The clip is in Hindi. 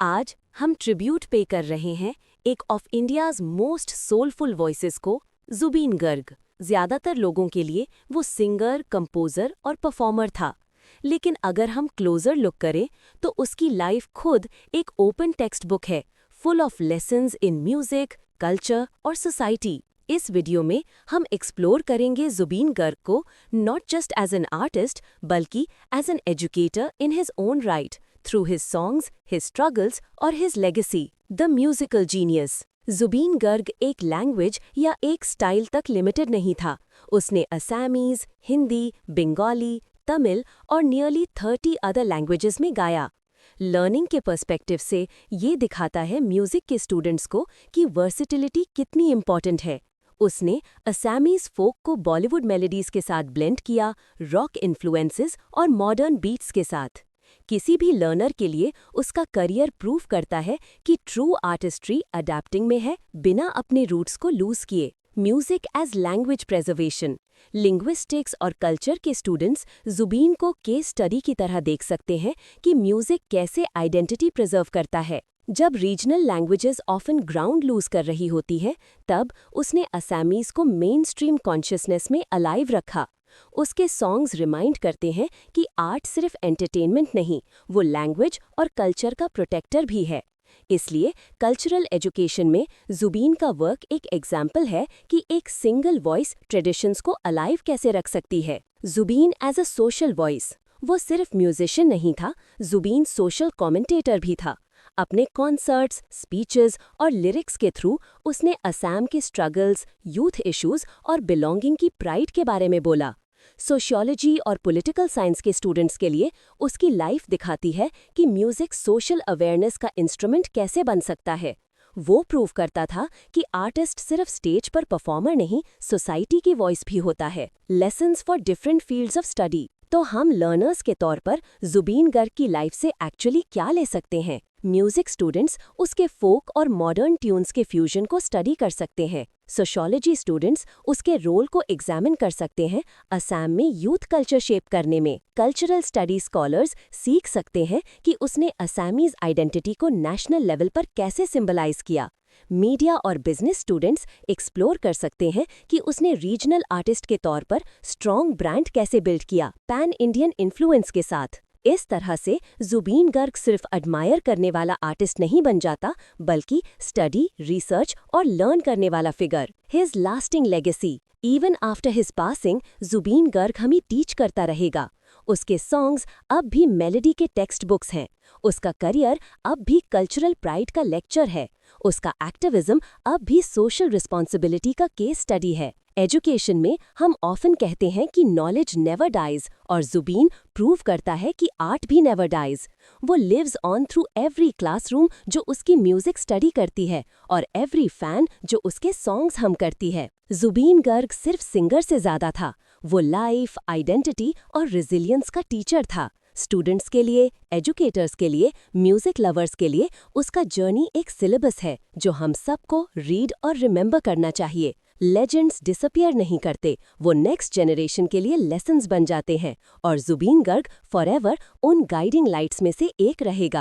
आज हम ट्रिब्यूट पे कर रहे हैं एक of India's most soulful voices को, ज़ुबीन गर्ग। ज़्यादातर लोगों के लिए वो सिंगर, कंपोज़र और परफॉर्मर था, लेकिन अगर हम क्लोज़र लुक करें तो उसकी लाइफ खुद एक ओपन टेक्स्ट बुक है, full of lessons in music, culture और सोसाइटी। इस वीडियो में हम एक्सप्लोर करेंगे ज़ुबीन गर्ग को not just as an artist बल्कि as an educator in his own right, through his songs, his struggles और his legacy, the musical genius। Zubeen Garg एक लैंग्वेज या एक स्टाइल तक लिमिटेड नहीं था। उसने असामीज़, हिंदी, बंगाली, तमिल और नियरली 30 अदर लैंग्वेजेस में गाया। लर्निंग के पर्सपेक्टिव से ये दिखाता है म्यूज़िक के स्टूडेंट्स को कि वर्सिटिलिटी कितनी इम्पॉर्टेंट है। उसने असामीज़ फोक को बॉलीवुड मेलोडीज़ के साथ ब्लेंड किया, रॉक इन्फ्लुएंसेस और मॉडर्न बीट्स के साथ। किसी भी लर्नर के लिए उसका करियर प्रूव करता है कि ट्रू आर्टिस्ट्री अडैप्टिंग में है, बिना अपने रूट्स को लूज किए। Music as language preservation. Linguistics और कल्चर के स्टूडेंट्स ज़ुबीन को केस स्टडी की तरह देख सकते हैं कि म्यूजिक कैसे आइडेंटिटी प्रिजर्व करता है। जब regional languages often ground lose कर रही होती है, तब उसने असामीज़ को मेन स्ट्रीम कॉन्शियसनेस में अलाइव रखा। उसके सॉन्ग्स रिमाइंड करते हैं कि आर्ट सिर्फ एंटरटेनमेंट नहीं, वो लैंग्वेज और कल्चर का प्रोटेक्टर भी है। इसलिए कल्चरल एजुकेशन में ज़ुबीन का वर्क एक एग्जाम्पल है कि एक सिंगल वॉइस ट्रेडिशंस को अलाइव कैसे रख सकती है। Zubeen as a social voice. वो सिर्फ म्यूजिशियन नहीं था, ज़ुबीन सोशल कमेंटेटर भी था। अपने कॉन्सर्ट्स, स्पीचेस और लिरिक्स के थ्रू उसने असम के स्ट्रगल्स, यूथ इश्यूज और बिलोंगिंग की प्राइड के बारे में बोला। सोशियोलॉजी और पॉलिटिकल साइंस के स्टूडेंट्स के लिए उसकी लाइफ दिखाती है कि म्यूजिक सोशल अवेयरनेस का इंस्ट्रूमेंट कैसे बन सकता है। वो प्रूव करता था कि आर्टिस्ट सिर्फ स्टेज पर परफॉर्मर नहीं, सोसाइटी की वॉइस भी होता है। Lessons for different fields of study. तो हम लर्नर्स के तौर पर ज़ुबीन गर्ग की लाइफ से एक्चुअली क्या ले सकते हैं? म्यूजिक स्टूडेंट्स उसके फोक और मॉडर्न ट्यून्स के फ्यूजन को स्टडी कर सकते हैं। सोशियोलॉजी स्टूडेंट्स उसके रोल को एग्जामिन कर सकते हैं असम में यूथ कल्चर शेप करने में। कल्चरल स्टडी स्कॉलर्स सीख सकते हैं कि उसने असामीज़ आइडेंटिटी को नेशनल लेवल पर कैसे सिंबलाइज किया। मीडिया और बिजनेस स्टूडेंट्स एक्सप्लोर कर सकते हैं कि उसने रीजनल आर्टिस्ट के तौर पर स्ट्रॉन्ग ब्रांड कैसे बिल्ड किया, पैन इंडियन इन्फ्लुएंस के साथ। इस तरह से ज़ुबीन गर्ग सिर्फ एडमायर करने वाला आर्टिस्ट नहीं बन जाता, बल्कि स्टडी, रिसर्च और लर्न करने वाला figure. His lasting legacy. Even after his passing, Zubeen Garg हमें टीच करता रहेगा। उसके सॉन्ग्स अब भी मेलोडी के टेक्स्ट बुक्स हैं। उसका करियर अब भी कल्चरल प्राइड का लेक्चर है। उसका एक्टिविज्म अब भी सोशल रिस्पॉन्सिबिलिटी का केस स्टडी है। एजुकेशन में हम ऑफन कहते हैं कि नॉलेज नेवर डाइज, और ज़ुबीन प्रूव करता है कि आर्ट भी नेवर डाइज। वो lives on through every classroom जो उसकी म्यूजिक स्टडी करती है, और एवरी फैन जो उसके सॉन्ग्स हम करती है। ज़ुबीन गर्ग सिर्फ सिंगर से ज़्यादा था, वो लाइफ, आइडेंटिटी और रेजिलियंस का टीचर था। स्टूडेंट्स के लिए, एजुकेटर्स के लिए, म्यूजिक लवर्स के लिए उसका जर्नी एक सिलेबस है जो हम सबको रीड और रिमेंबर करना चाहिए। लेजेंड्स डिसअपियर नहीं करते, वो नेक्स्ट जनरेशन के लिए लेसन्स बन जाते हैं, और ज़ुबीन गर्ग फॉरएवर उन गाइडिंग लाइट्स में से एक रहेगा।